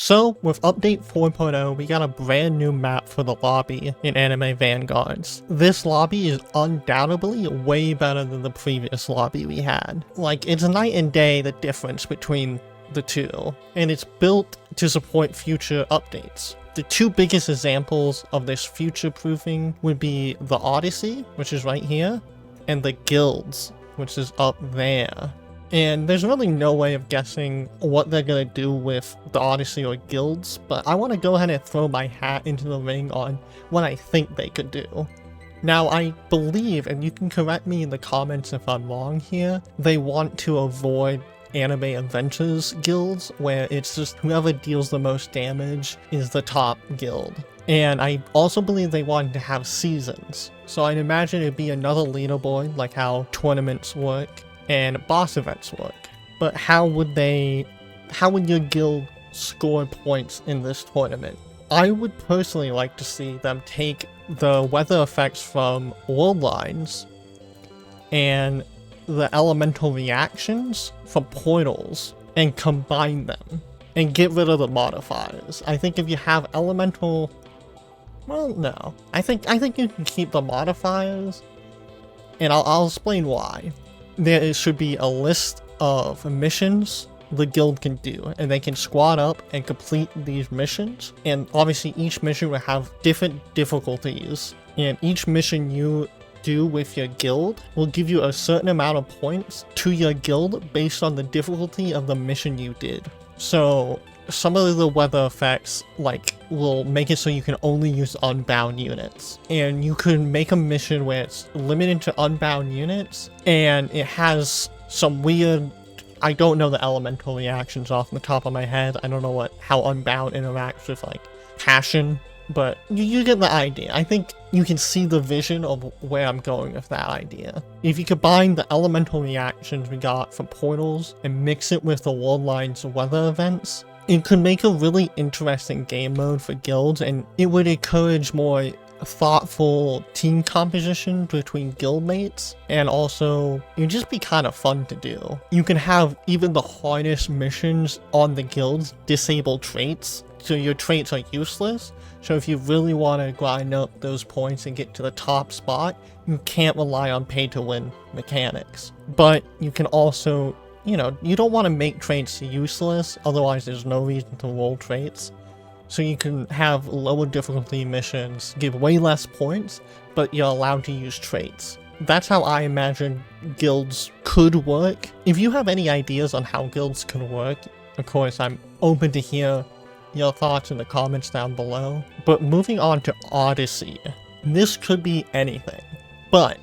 So, with update 4.0, we got a brand new map for the lobby in Anime Vanguards. This lobby is undoubtedly way better than the previous lobby we had. Like, it's night and day the difference between the two, and it's built to support future updates. The two biggest examples of this future-proofing would be the Odyssey, which is right here, and the Guilds, which is up there. And there's really no way of guessing what they're gonna do with the Odyssey or Guilds, but I want to go ahead and throw my hat into the ring on what I think they could do. Now, I believe, and you can correct me in the comments if I'm wrong here, they want to avoid anime adventures guilds, where it's just whoever deals the most damage is the top guild. And I also believe they wanted to have seasons, so I'd imagine it'd be another leaderboard like how tournaments work and boss events work. But how would your guild score points in this tournament? I would personally like to see them take the weather effects from world lines and the elemental reactions from portals and combine them and get rid of the modifiers. I think if you have elemental, well, no. I think you can keep the modifiers, and I'll explain why. There should be a list of missions the guild can do, and they can squad up and complete these missions. And obviously each mission will have different difficulties, and each mission you do with your guild will give you a certain amount of points to your guild based on the difficulty of the mission you did. So some of the weather effects will make it so you can only use unbound units, and you can make a mission where it's limited to unbound units, and it has some weird, I don't know the elemental reactions off the top of my head. I don't know how unbound interacts with passion, but you get the idea. I think you can see the vision of where I'm going with that idea. If you combine the elemental reactions we got from portals and mix it with the world lines weather events, it could make a really interesting game mode for guilds, and it would encourage more thoughtful team composition between guildmates, and also it'd just be kind of fun to do. You can have even the hardest missions on the guilds disable traits, so your traits are useless. So if you really want to grind up those points and get to the top spot, you can't rely on pay to win mechanics. But you can also, you don't want to make traits useless, otherwise there's no reason to roll traits. So you can have lower difficulty missions, give way less points, but you're allowed to use traits. That's how I imagine guilds could work. If you have any ideas on how guilds could work, of course I'm open to hear your thoughts in the comments down below. But moving on to Odyssey, this could be anything, but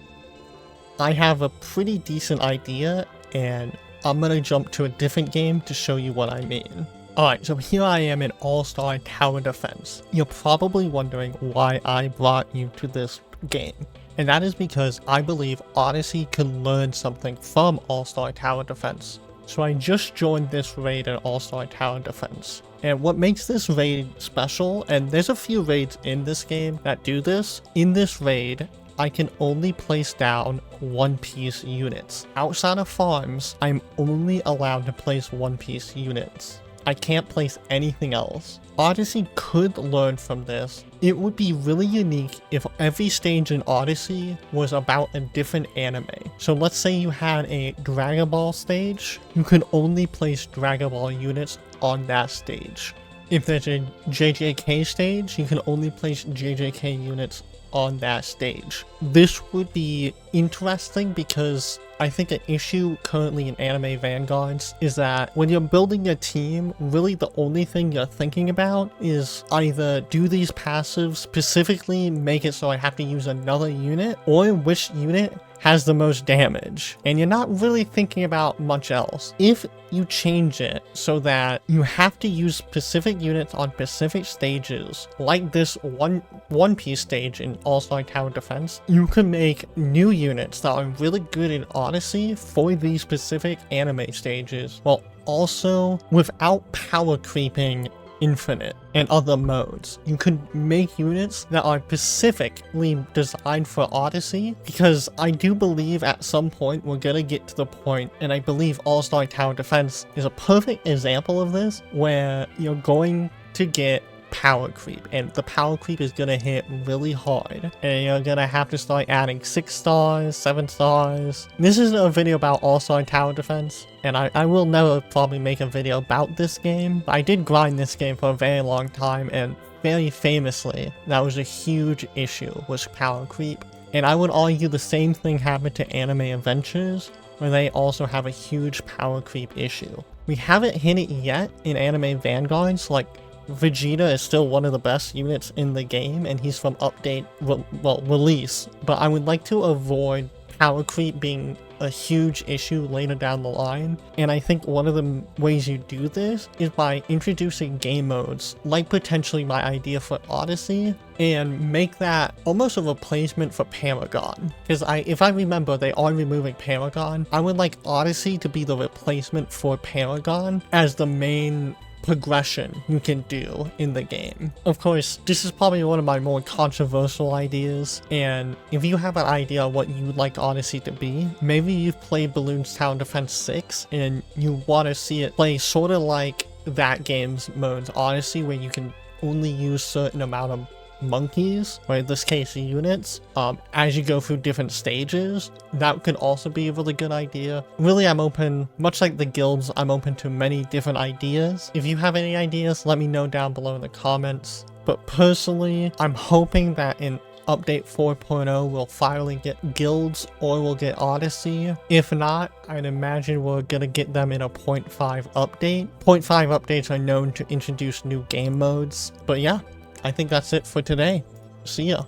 I have a pretty decent idea, and I'm gonna jump to a different game to show you what I mean. Alright, so here I am in All-Star Tower Defense. You're probably wondering why I brought you to this game, and that is because I believe Odyssey can learn something from All-Star Tower Defense. So I just joined this raid in All-Star Tower Defense. And what makes this raid special, and there's a few raids in this game that do this, in this raid, I can only place down one-piece units. Outside of farms, I'm only allowed to place one-piece units. I can't place anything else. Odyssey could learn from this. It would be really unique if every stage in Odyssey was about a different anime. So let's say you had a Dragon Ball stage, you could only place Dragon Ball units on that stage. If there's a JJK stage, you can only place JJK units on that stage. This would be interesting because I think an issue currently in Anime Vanguards is that when you're building a team, really the only thing you're thinking about is either do these passives specifically make it so I have to use another unit, or which unit has the most damage, and you're not really thinking about much else. If you change it so that you have to use specific units on specific stages, like this one piece stage in All-Star Tower Defense, you can make new units that are really good in Odyssey for these specific anime stages, while also without power creeping Infinite and other modes. You could make units that are specifically designed for Odyssey, because I do believe at some point we're gonna get to the point, and I believe All-Star Tower Defense is a perfect example of this, where you're going to get power creep, and the power creep is gonna hit really hard, and you're gonna have to start adding 6 stars, 7 stars. This isn't a video about All-Star Tower Defense, and I will never probably make a video about this game. I did grind this game for a very long time, and very famously, that was a huge issue, was power creep. And I would argue the same thing happened to Anime Adventures, where they also have a huge power creep issue. We haven't hit it yet in Anime Vanguards. Like, Vegeta is still one of the best units in the game, and he's from update, release. But I would like to avoid power creep being a huge issue later down the line. And I think one of the ways you do this is by introducing game modes, like potentially my idea for Odyssey, and make that almost a replacement for Paragon. Because if I remember, they are removing Paragon. I would like Odyssey to be the replacement for Paragon as the main progression you can do in the game. Of course, this is probably one of my more controversial ideas, and if you have an idea of what you would like Odyssey to be, maybe you've played Bloons Tower Defense 6 and you want to see it play sort of like that game's modes Odyssey, where you can only use certain amount of monkeys, or in this case units, as you go through different stages. That could also be a really good idea. Really, I'm open, much like the guilds, I'm open to many different ideas. If you have any ideas, let me know down below in the comments. But personally, I'm hoping that in Update 4.0 we'll finally get guilds, or we'll get Odyssey. If not, I'd imagine we're gonna get them in a 0.5 update. 0.5 updates are known to introduce new game modes. But yeah, I think that's it for today. See ya.